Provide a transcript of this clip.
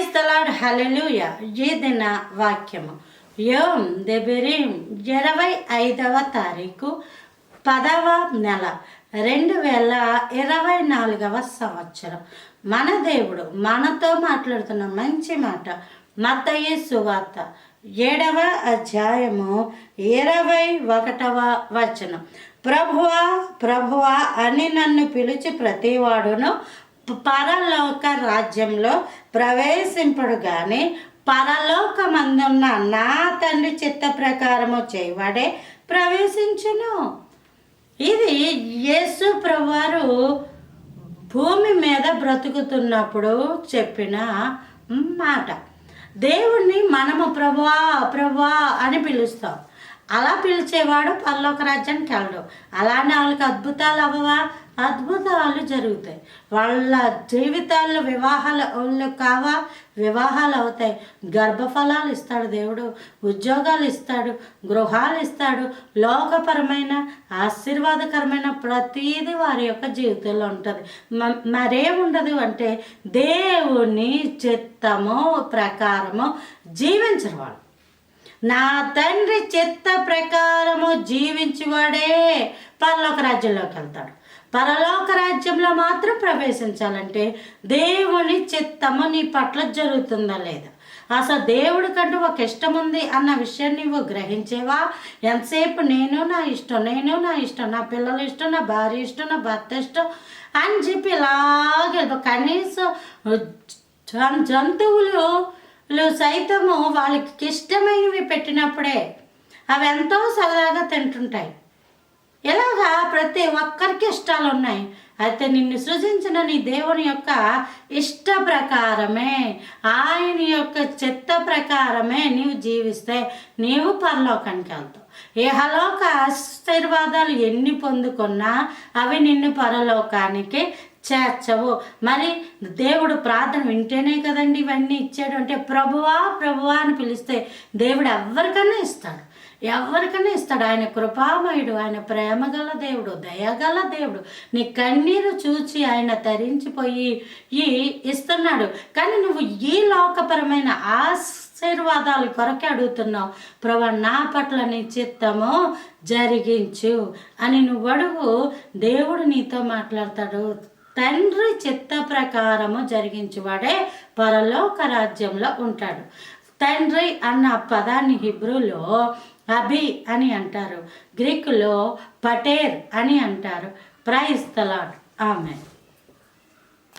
Praise the lord, హల్లెలూయా. ఈ దిన వాక్యము యోమ్ దెబెరీం 25వ తారీఖు 10వ నెల 2024వ సంవత్సరం. మన దేవుడు మనతో మాట్లాడుతున్న మంచి మాట మత్తయి సువార్త 7వ అధ్యాయము 21వ వచనం. ప్రభువా ప్రభువా అని నన్ను పిలిచి ప్రతివాడును పరలోక రాజ్యంలో ప్రవేశింపడు గాని పరలోకమందున్న నా తండ్రి చిత్త ప్రకారము చేయవాడే ప్రవేశించును. ఇది యేసు ప్రభువారు భూమి మీద బ్రతుకుతున్నప్పుడు చెప్పిన మాట. దేవుణ్ణి మనము ప్రభువా ప్రభువా అని పిలుస్తాం. అలా పిలిచేవాడు పరలోక రాజ్యానికి వెళ్ళడు. అలానే వాళ్ళకి అద్భుతాలు అవ్వవా? అద్భుతాలు జరుగుతాయి. వాళ్ళ జీవితాల్లో వివాహాలు కావా? వివాహాలు అవుతాయి. గర్భఫలాలు ఇస్తాడు దేవుడు, ఉద్యోగాలు ఇస్తాడు, గృహాలు ఇస్తాడు. లోకపరమైన ఆశీర్వాదకరమైన ప్రతీది వారి యొక్క జీవితంలో ఉంటుంది. మరేముండదు అంటే దేవుని చిత్తము ప్రకారము జీవించరు వాళ్ళు. నా తండ్రి చిత్త ప్రకారము జీవించువాడే పరలోక రాజ్యంలోకి వెళ్తాడు. పరలోక రాజ్యంలో మాత్రం ప్రవేశించాలంటే దేవుని చిత్తము నీ పట్ల జరుగుతుందా లేదా? అసలు దేవుడి కంటూ ఒక ఇష్టం ఉంది అన్న విషయాన్ని నువ్వు గ్రహించేవా? ఎంతసేపు నేను నా ఇష్టం, నా పిల్లల ఇష్టం, నా భార్య ఇష్టం, నా భర్త ఇష్టం అని చెప్పి ఇలాగే కనీసం జంతువులు సైతము వాళ్ళకి ఇష్టమైనవి పెట్టినప్పుడే అవి ఎంతో సరదాగా తింటుంటాయి. ఇలాగా ప్రతి ఒక్కరికి ఇష్టాలు ఉన్నాయి. అయితే నిన్ను సృజించిన నీ దేవుని యొక్క ఇష్ట ప్రకారమే, ఆయన యొక్క చిత్త ప్రకారమే నీవు జీవిస్తే నీవు పరలోకానికి వెళ్తావు. ఇహలోక ఆశీర్వాదాలు ఎన్ని పొందుకున్నా అవి నిన్ను పరలోకానికి చేర్చవు. మరి దేవుడు ప్రార్థన వింటేనే కదండి ఇవన్నీ ఇచ్చాడు. అంటే ప్రభువా ప్రభువా అని పిలిస్తే దేవుడు ఎవరికైనా ఇస్తాడు. ఆయన కృపామయుడు, ఆయన ప్రేమగల దేవుడు, దయగల దేవుడు. నీ కన్నీరు చూచి ఆయన తరించిపోయి ఇస్తున్నాడు. కానీ నువ్వు ఈ లోకపరమైన ఆశీర్వాదాల కొరకే అడుగుతున్నావు. ప్రభా నా పట్ల నీ చిత్తము జరిగించు అని నువ్వు అడుగు. దేవుడు నీతో మాట్లాడతాడు. తండ్రి చిత్త ప్రకారము జరిగించువాడే పరలోక రాజ్యంలో ఉంటాడు. తండ్రి అన్న పదాన్ని హిబ్రూలో అబి అని అంటారు, గ్రీకులో పటేర్ అని అంటారు. Praise the Lord. ఆమేన్.